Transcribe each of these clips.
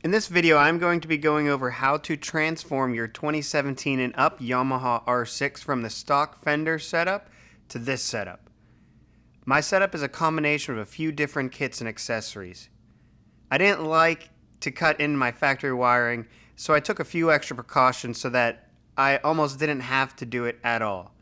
In this video, I'm going to be going over how to transform your 2017 and up Yamaha R6 from the stock Fender setup to this setup. My setup is a combination of a few different kits and accessories. I didn't like to cut in my factory wiring, so I took a few extra precautions so that I almost didn't have to do it at all.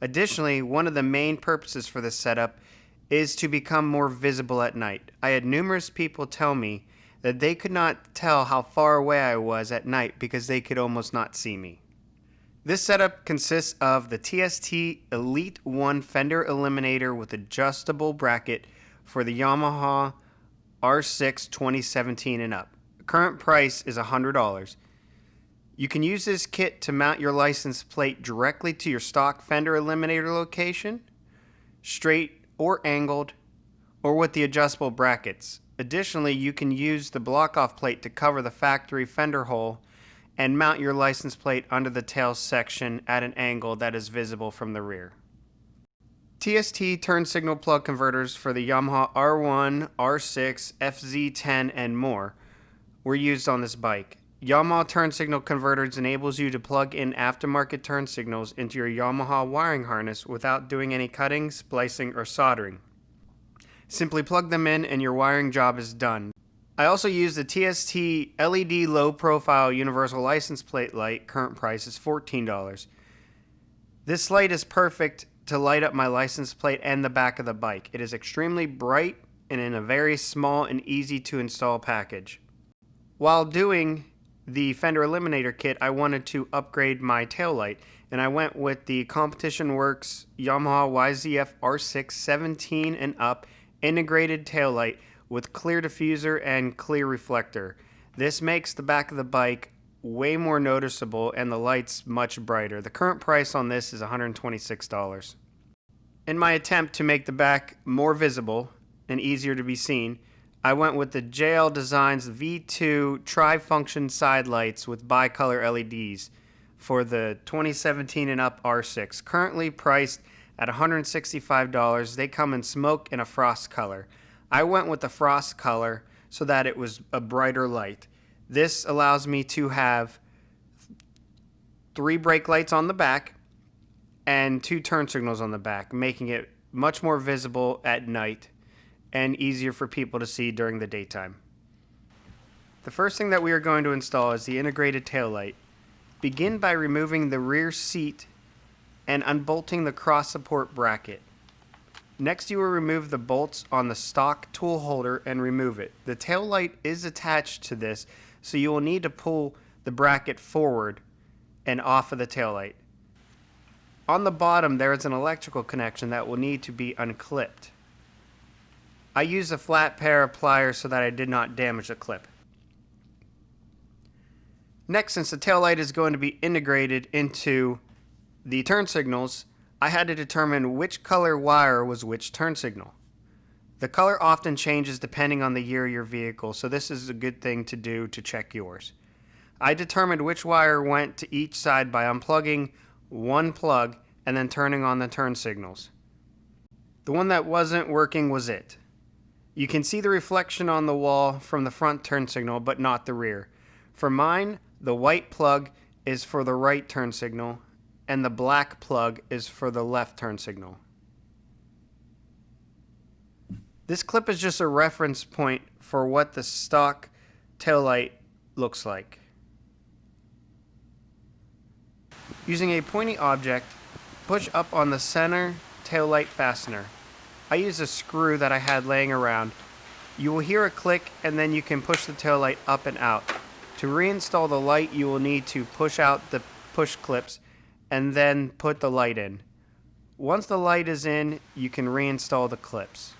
Additionally, one of the main purposes for this setup is to become more visible at night. I had numerous people tell me that they could not tell how far away I was at night because they could almost not see me. This setup consists of the TST Elite 1 Fender Eliminator with adjustable bracket for the Yamaha R6 2017 and up. Current price is $100. You can use this kit to mount your license plate directly to your stock Fender Eliminator location, straight or angled, or with the adjustable brackets. Additionally, you can use the block-off plate to cover the factory fender hole and mount your license plate under the tail section at an angle that is visible from the rear. TST turn signal plug converters for the Yamaha R1, R6, FZ10, and more were used on this bike. Yamaha turn signal converters enables you to plug in aftermarket turn signals into your Yamaha wiring harness without doing any cutting, splicing, or soldering. Simply plug them in and your wiring job is done. I also use the TST LED low profile universal license plate light. Current price is $14. This light is perfect to light up my license plate and the back of the bike. It is extremely bright and in a very small and easy to install package. While doing the Fender Eliminator kit, I wanted to upgrade my tail light, and I went with the Competition Works Yamaha YZF R6 17 and up integrated taillight with clear diffuser and clear reflector. This makes the back of the bike way more noticeable and the lights much brighter. The current price on this is $126. In my attempt to make the back more visible and easier to be seen, I went with the JL Designs V2 tri-function side lights with bicolor LEDs for the 2017 and up R6, currently priced at $165. They come in smoke and a frost color. I went with the frost color so that it was a brighter light. This allows me to have 3 brake lights on the back and 2 turn signals on the back, making it much more visible at night and easier for people to see during the daytime. The first thing that we are going to install is the integrated tail light. Begin by removing the rear seat and unbolting the cross support bracket. Next, you will remove the bolts on the stock tool holder and remove it. The tail light is attached to this, so you will need to pull the bracket forward and off of the tail light. On the bottom, there is an electrical connection that will need to be unclipped. I used a flat pair of pliers so that I did not damage the clip. Next, since the tail light is going to be integrated into the turn signals, I had to determine which color wire was which turn signal. The color often changes depending on the year of your vehicle, so this is a good thing to do to check yours. I determined which wire went to each side by unplugging one plug and then turning on the turn signals. The one that wasn't working was it. You can see the reflection on the wall from the front turn signal, but not the rear. For mine, the white plug is for the right turn signal, and the black plug is for the left turn signal. This clip is just a reference point for what the stock taillight looks like. Using a pointy object, push up on the center taillight fastener. I used a screw that I had laying around. You will hear a click and then you can push the taillight up and out. To reinstall the light, you will need to push out the push clips and then put the light in. Once the light is in, you can reinstall the clips.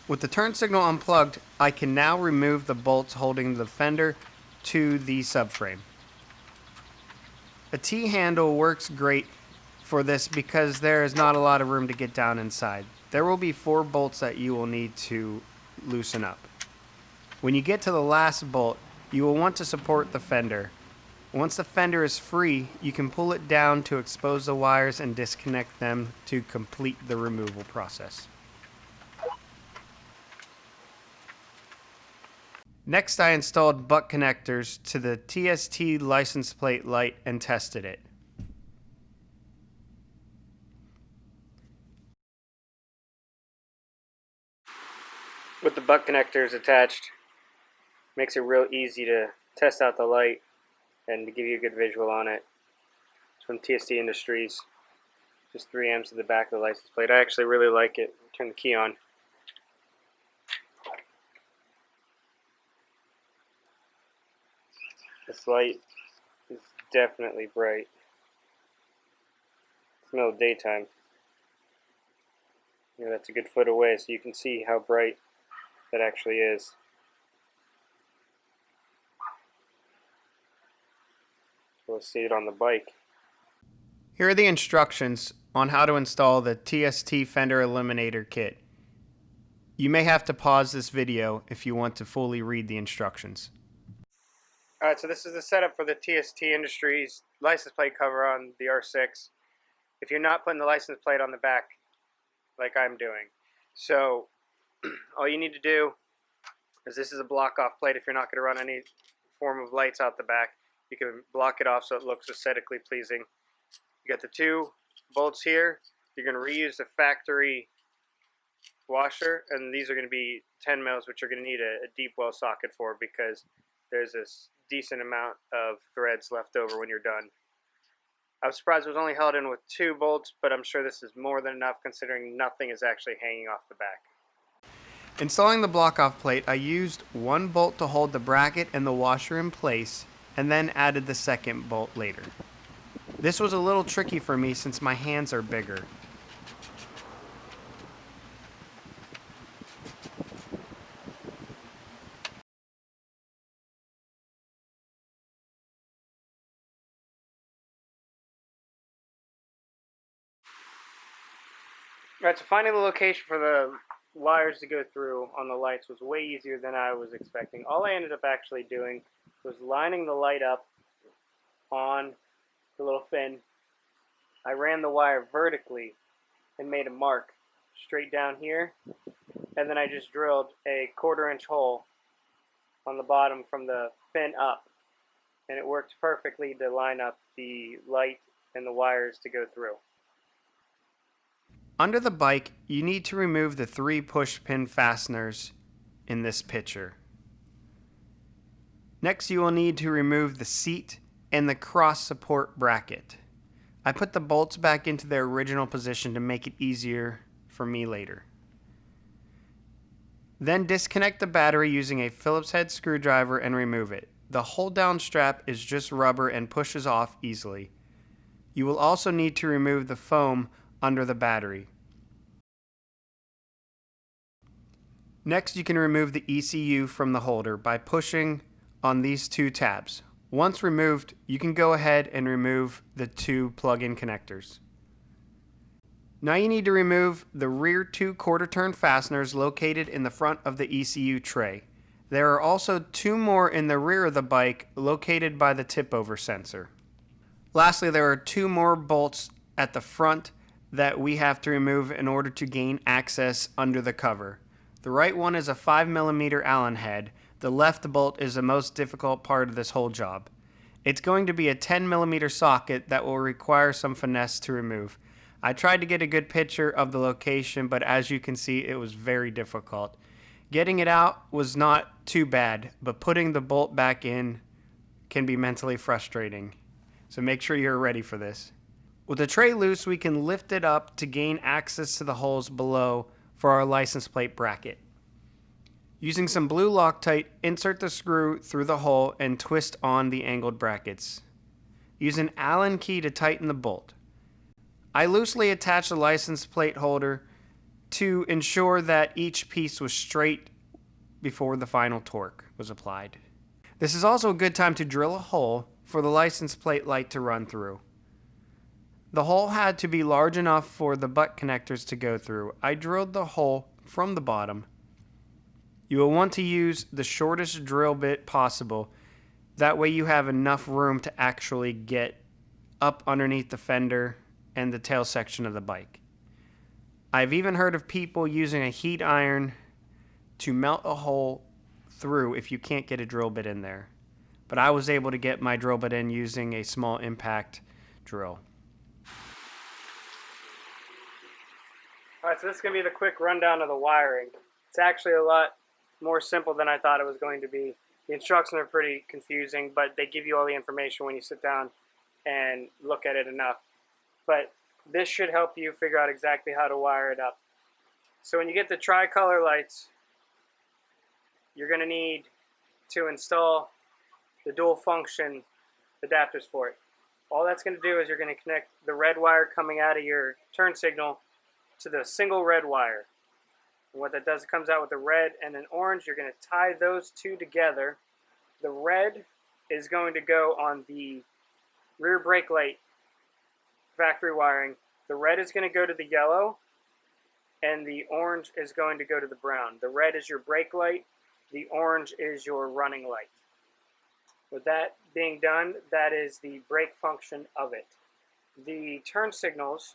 With the turn signal unplugged, I can now remove the bolts holding the fender to the subframe. A T-handle works great for this because there is not a lot of room to get down inside. There will be 4 bolts that you will need to loosen up. When you get to the last bolt, you will want to support the fender. Once the fender is free, you can pull it down to expose the wires and disconnect them to complete the removal process. Next, I installed butt connectors to the TST license plate light and tested it. With the butt connectors attached, makes it real easy to test out the light and to give you a good visual on it. It's from TST Industries, just 3 amps to the back of the license plate. I actually really like it. Turn the key on. This light is definitely bright. It's the middle of daytime. That's a good foot away, so you can see how bright that actually is. We'll see it on the bike. Here are the instructions on how to install the TST Fender Eliminator kit. You may have to pause this video if you want to fully read the instructions. Alright, so this is the setup for the TST Industries license plate cover on the R6. If you're not putting the license plate on the back like I'm doing. So all you need to do is, this is a block off plate. If you're not going to run any form of lights out the back, you can block it off so it looks aesthetically pleasing. You got the 2 bolts here. You're going to reuse the factory washer, and these are going to be 10 mils, which you're going to need a deep well socket for, because there's this decent amount of threads left over when you're done. I was surprised it was only held in with 2 bolts, but I'm sure this is more than enough considering nothing is actually hanging off the back. Installing the block-off plate, I used 1 bolt to hold the bracket and the washer in place, and then added the 2nd bolt later. This was a little tricky for me since my hands are bigger. Alright, so finding the location for the wires to go through on the lights was way easier than I was expecting. All I ended up actually doing was lining the light up on the little fin. I ran the wire vertically and made a mark straight down here, and then I just drilled a 1/4-inch hole on the bottom from the fin up, and it worked perfectly to line up the light and the wires to go through. Under the bike, you need to remove the 3 push pin fasteners in this picture. Next, you will need to remove the seat and the cross support bracket. I put the bolts back into their original position to make it easier for me later. Then disconnect the battery using a Phillips head screwdriver and remove it. The hold down strap is just rubber and pushes off easily. You will also need to remove the foam under the battery. Next, you can remove the ECU from the holder by pushing on these 2 tabs. Once removed, you can go ahead and remove the 2 plug-in connectors. Now you need to remove the rear 2 1/4-turn fasteners located in the front of the ECU tray. There are also 2 more in the rear of the bike located by the tip-over sensor. Lastly, there are 2 more bolts at the front that we have to remove in order to gain access under the cover. The right one is a 5mm Allen head. The left bolt is the most difficult part of this whole job. It's going to be a 10mm socket that will require some finesse to remove. I tried to get a good picture of the location, but as you can see, it was very difficult. Getting it out was not too bad, but putting the bolt back in can be mentally frustrating. So make sure you're ready for this. With the tray loose, we can lift it up to gain access to the holes below for our license plate bracket. Using some blue Loctite, insert the screw through the hole and twist on the angled brackets. Use an Allen key to tighten the bolt. I loosely attached the license plate holder to ensure that each piece was straight before the final torque was applied. This is also a good time to drill a hole for the license plate light to run through. The hole had to be large enough for the butt connectors to go through. I drilled the hole from the bottom. You will want to use the shortest drill bit possible That way you have enough room to actually get up underneath the fender and the tail section of the bike. I've even heard of people using a heat iron to melt a hole through if you can't get a drill bit in there. But I was able to get my drill bit in using a small impact drill. Alright, so this is going to be the quick rundown of the wiring. It's actually a lot more simple than I thought it was going to be. The instructions are pretty confusing, but they give you all the information when you sit down and look at it enough. But this should help you figure out exactly how to wire it up. So when you get the tricolor lights, you're going to need to install the dual function adapters for it. All that's going to do is you're going to connect the red wire coming out of your turn signal to the single red wire. And what that does, it comes out with the red and an orange. You're going to tie those two together. The red is going to go on the rear brake light factory wiring. The red is going to go to the yellow, and the orange is going to go to the brown. The red is your brake light. The orange is your running light. With that being done, that is the brake function of it. The turn signals,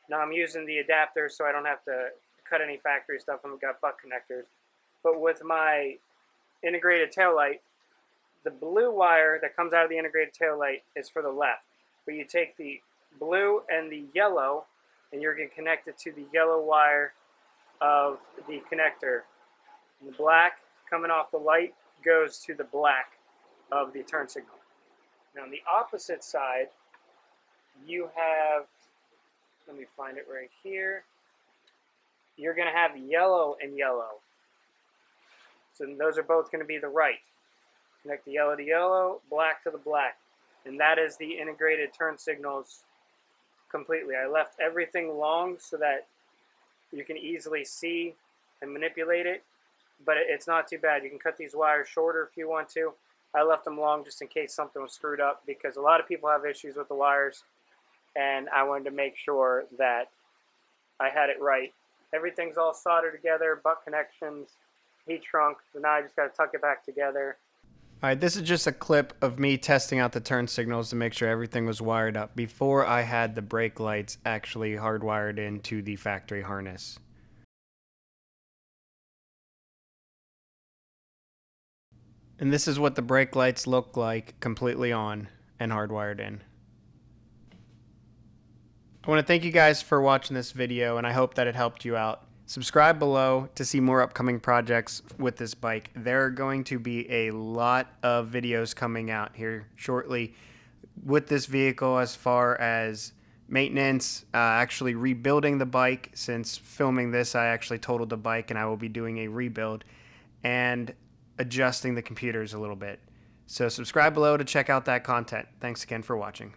now I'm using the adapter so I don't have to cut any factory stuff and we've got butt connectors. But with my integrated tail light, the blue wire that comes out of the integrated tail light is for the left. But you take the blue and the yellow and you're going to connect it to the yellow wire of the connector. And the black coming off the light goes to the black of the turn signal. Now on the opposite side, you have, let me find it right here, you're going to have yellow and yellow. So those are both going to be the right. Connect the yellow to yellow, black to the black. And that is the integrated turn signals completely. I left everything long so that you can easily see and manipulate it, but it's not too bad. You can cut these wires shorter if you want to. I left them long just in case something was screwed up because a lot of people have issues with the wires, and I wanted to make sure that I had it right. Everything's all soldered together, butt connections, heat shrunk, so now I just got to tuck it back together. Alright, this is just a clip of me testing out the turn signals to make sure everything was wired up before I had the brake lights actually hardwired into the factory harness. And this is what the brake lights look like completely on and hardwired in. I want to thank you guys for watching this video, and I hope that it helped you out. Subscribe below to see more upcoming projects with this bike. There are going to be a lot of videos coming out here shortly with this vehicle as far as maintenance, actually rebuilding the bike. Since filming this, I actually totaled the bike and I will be doing a rebuild and adjusting the computers a little bit. So subscribe below to check out that content. Thanks again for watching.